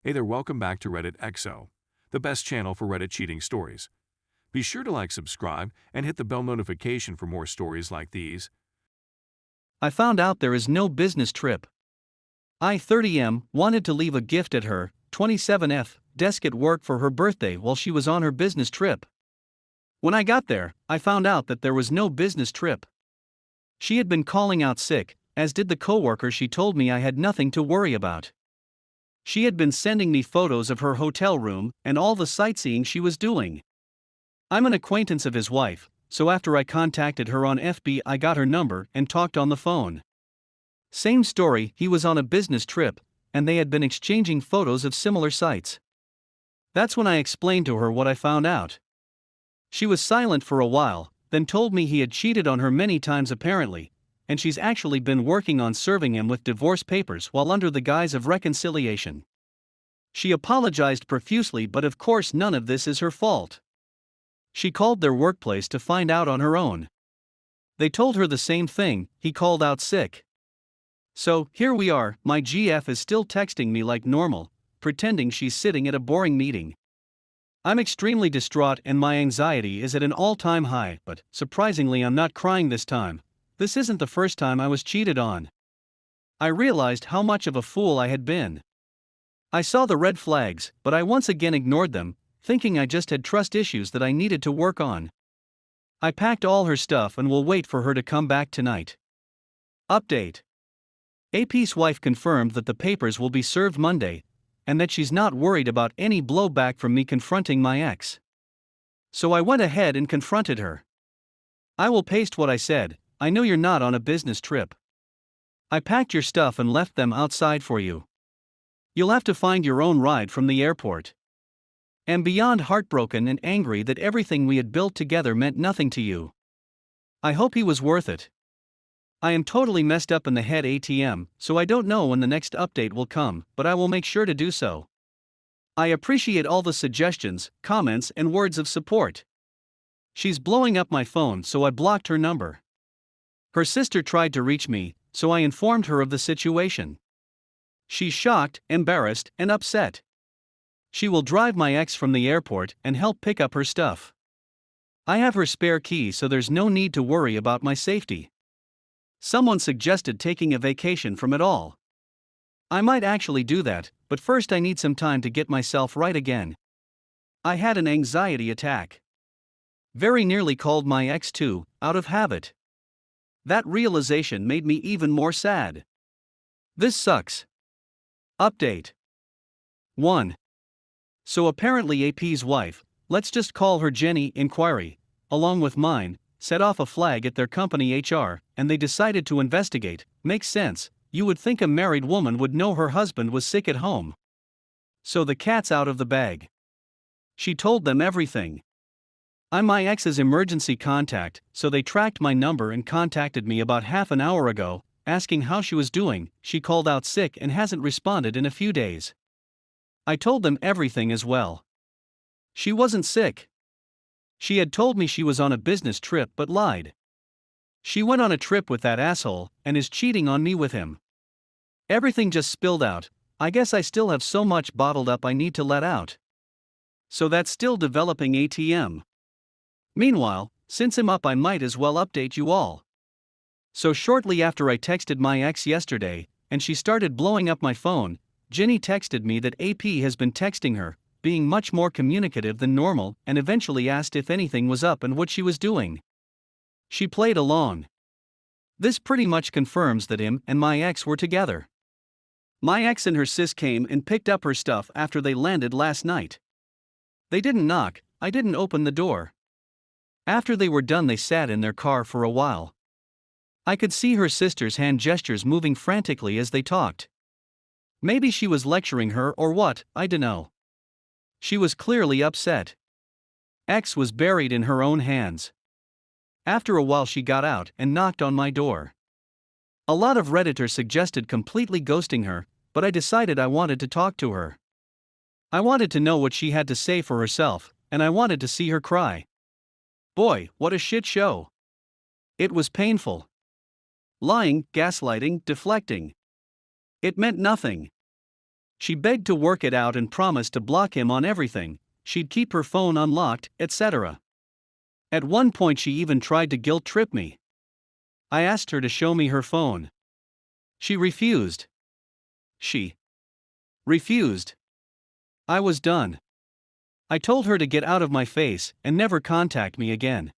Hey there, welcome back to Reddit XO, the best channel for Reddit cheating stories. Be sure to like, subscribe, and hit the bell notification for more stories like these. I found out there is no business trip. I, 30M, wanted to leave a gift at her, 27F, desk at work for her birthday while she was on her business trip. When I got there, I found out that there was no business trip. She had been calling out sick, as did the coworker she told me I had nothing to worry about. She had been sending me photos of her hotel room and all the sightseeing she was doing. I'm an acquaintance of his wife, so after I contacted her on FB, I got her number and talked on the phone. Same story, he was on a business trip, and they had been exchanging photos of similar sites. That's when I explained to her what I found out. She was silent for a while, then told me he had cheated on her many times apparently, and she's actually been working on serving him with divorce papers while under the guise of reconciliation. She apologized profusely, but of course none of this is her fault. She called their workplace to find out on her own. They told her the same thing, he called out sick. So, here we are, my GF is still texting me like normal, pretending she's sitting at a boring meeting. I'm extremely distraught and my anxiety is at an all-time high, but, surprisingly, I'm not crying this time. This isn't the first time I was cheated on. I realized how much of a fool I had been. I saw the red flags, but I once again ignored them, thinking I just had trust issues that I needed to work on. I packed all her stuff and will wait for her to come back tonight. Update. AP's wife confirmed that the papers will be served Monday, and that she's not worried about any blowback from me confronting my ex. So I went ahead and confronted her. I will paste what I said. I know you're not on a business trip. I packed your stuff and left them outside for you. You'll have to find your own ride from the airport. Am beyond heartbroken and angry that everything we had built together meant nothing to you. I hope he was worth it. I am totally messed up in the head ATM, so I don't know when the next update will come, but I will make sure to do so. I appreciate all the suggestions, comments, and words of support. She's blowing up my phone, so I blocked her number. Her sister tried to reach me, so I informed her of the situation. She's shocked, embarrassed, and upset. She will drive my ex from the airport and help pick up her stuff. I have her spare key, so there's no need to worry about my safety. Someone suggested taking a vacation from it all. I might actually do that, but first I need some time to get myself right again. I had an anxiety attack. Very nearly called my ex too, out of habit. That realization made me even more sad. This sucks. Update. 1. So apparently AP's wife, let's just call her Jenny, inquiry, along with mine, set off a flag at their company HR, and they decided to investigate. Makes sense, you would think a married woman would know her husband was sick at home. So the cat's out of the bag. She told them everything. I'm my ex's emergency contact, so they tracked my number and contacted me about half an hour ago, asking how she was doing. She called out sick and hasn't responded in a few days. I told them everything as well. She wasn't sick. She had told me she was on a business trip but lied. She went on a trip with that asshole and is cheating on me with him. Everything just spilled out. I guess I still have so much bottled up I need to let out. So that's still developing ATM. Meanwhile, since I'm up, I might as well update you all. So shortly after I texted my ex yesterday, and she started blowing up my phone, Jenny texted me that AP has been texting her, being much more communicative than normal, and eventually asked if anything was up and what she was doing. She played along. This pretty much confirms that him and my ex were together. My ex and her sis came and picked up her stuff after they landed last night. They didn't knock, I didn't open the door. After they were done, they sat in their car for a while. I could see her sister's hand gestures moving frantically as they talked. Maybe she was lecturing her or what, I dunno. She was clearly upset. Ex was buried in her own hands. After a while she got out and knocked on my door. A lot of Redditors suggested completely ghosting her, but I decided I wanted to talk to her. I wanted to know what she had to say for herself, and I wanted to see her cry. Boy, what a shit show. It was painful. Lying, gaslighting, deflecting. It meant nothing. She begged to work it out and promised to block him on everything, she'd keep her phone unlocked, etc. At one point she even tried to guilt-trip me. I asked her to show me her phone. She refused. She refused. I was done. I told her to get out of my face and never contact me again.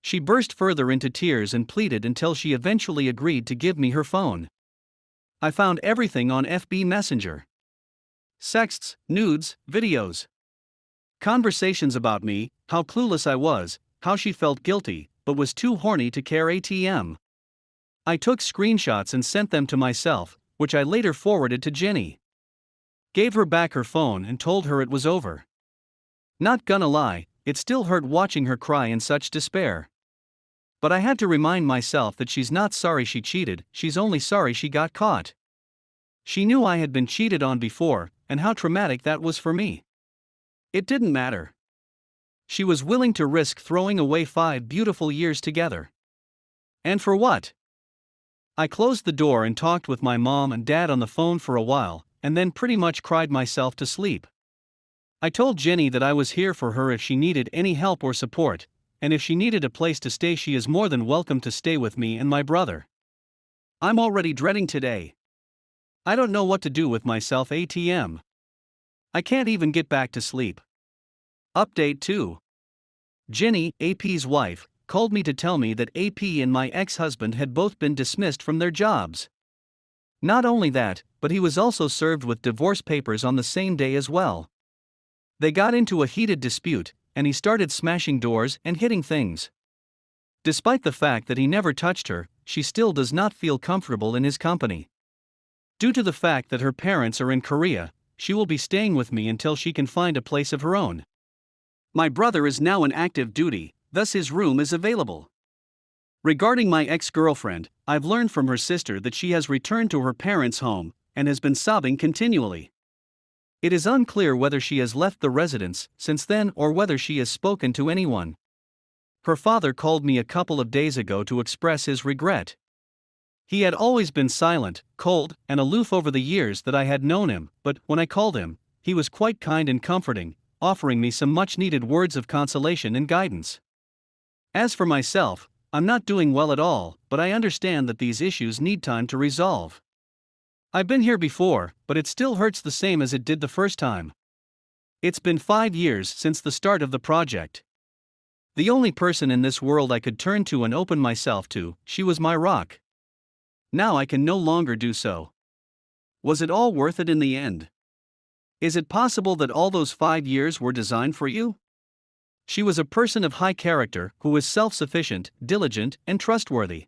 She burst further into tears and pleaded until she eventually agreed to give me her phone. I found everything on FB Messenger. Sexts, nudes, videos. Conversations about me, how clueless I was, how she felt guilty, but was too horny to care ATM. I took screenshots and sent them to myself, which I later forwarded to Jenny. Gave her back her phone and told her it was over. Not gonna lie, it still hurt watching her cry in such despair. But I had to remind myself that she's not sorry she cheated, she's only sorry she got caught. She knew I had been cheated on before, and how traumatic that was for me. It didn't matter. She was willing to risk throwing away 5 beautiful years together. And for what? I closed the door and talked with my mom and dad on the phone for a while, and then pretty much cried myself to sleep. I told Jenny that I was here for her if she needed any help or support, and if she needed a place to stay she is more than welcome to stay with me and my brother. I'm already dreading today. I don't know what to do with myself ATM. I can't even get back to sleep. Update 2. Jenny, AP's wife, called me to tell me that AP and my ex-husband had both been dismissed from their jobs. Not only that, but he was also served with divorce papers on the same day as well. They got into a heated dispute, and he started smashing doors and hitting things. Despite the fact that he never touched her, she still does not feel comfortable in his company. Due to the fact that her parents are in Korea, she will be staying with me until she can find a place of her own. My brother is now in active duty, thus his room is available. Regarding my ex-girlfriend, I've learned from her sister that she has returned to her parents' home and has been sobbing continually. It is unclear whether she has left the residence since then or whether she has spoken to anyone. Her father called me a couple of days ago to express his regret. He had always been silent, cold, and aloof over the years that I had known him, but when I called him, he was quite kind and comforting, offering me some much-needed words of consolation and guidance. As for myself, I'm not doing well at all, but I understand that these issues need time to resolve. I've been here before, but it still hurts the same as it did the first time. It's been 5 years since the start of the project. The only person in this world I could turn to and open myself to, she was my rock. Now I can no longer do so. Was it all worth it in the end? Is it possible that all those 5 years were designed for you? She was a person of high character who was self-sufficient, diligent, and trustworthy.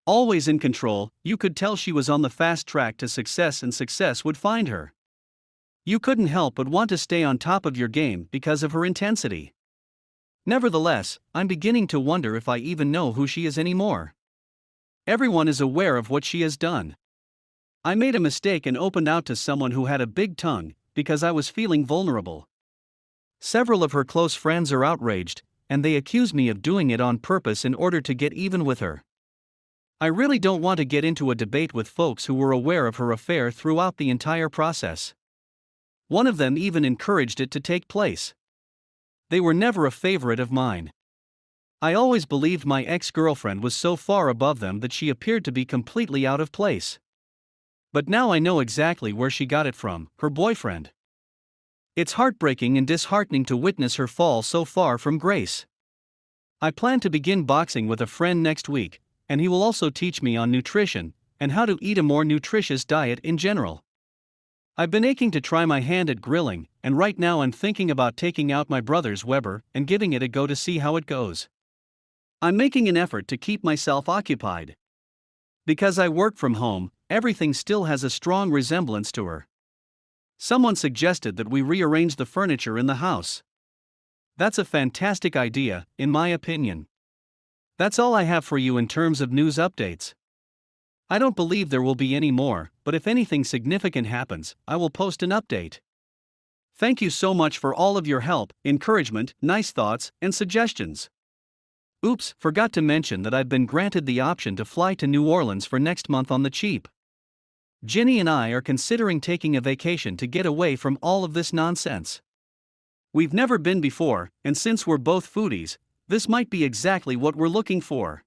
Always in control, you could tell she was on the fast track to success and success would find her. You couldn't help but want to stay on top of your game because of her intensity. Nevertheless, I'm beginning to wonder if I even know who she is anymore. Everyone is aware of what she has done. I made a mistake and opened out to someone who had a big tongue, because I was feeling vulnerable. Several of her close friends are outraged, and they accuse me of doing it on purpose in order to get even with her. I really don't want to get into a debate with folks who were aware of her affair throughout the entire process. One of them even encouraged it to take place. They were never a favorite of mine. I always believed my ex-girlfriend was so far above them that she appeared to be completely out of place. But now I know exactly where she got it from, her boyfriend. It's heartbreaking and disheartening to witness her fall so far from grace. I plan to begin boxing with a friend next week, and he will also teach me on nutrition, and how to eat a more nutritious diet in general. I've been aching to try my hand at grilling, and right now I'm thinking about taking out my brother's Weber and giving it a go to see how it goes. I'm making an effort to keep myself occupied. Because I work from home, everything still has a strong resemblance to her. Someone suggested that we rearrange the furniture in the house. That's a fantastic idea, in my opinion. That's all I have for you in terms of news updates. I don't believe there will be any more, but if anything significant happens, I will post an update. Thank you so much for all of your help, encouragement, nice thoughts, and suggestions. Oops, forgot to mention that I've been granted the option to fly to New Orleans for next month on the cheap. Ginny and I are considering taking a vacation to get away from all of this nonsense. We've never been before, and since we're both foodies, this might be exactly what we're looking for.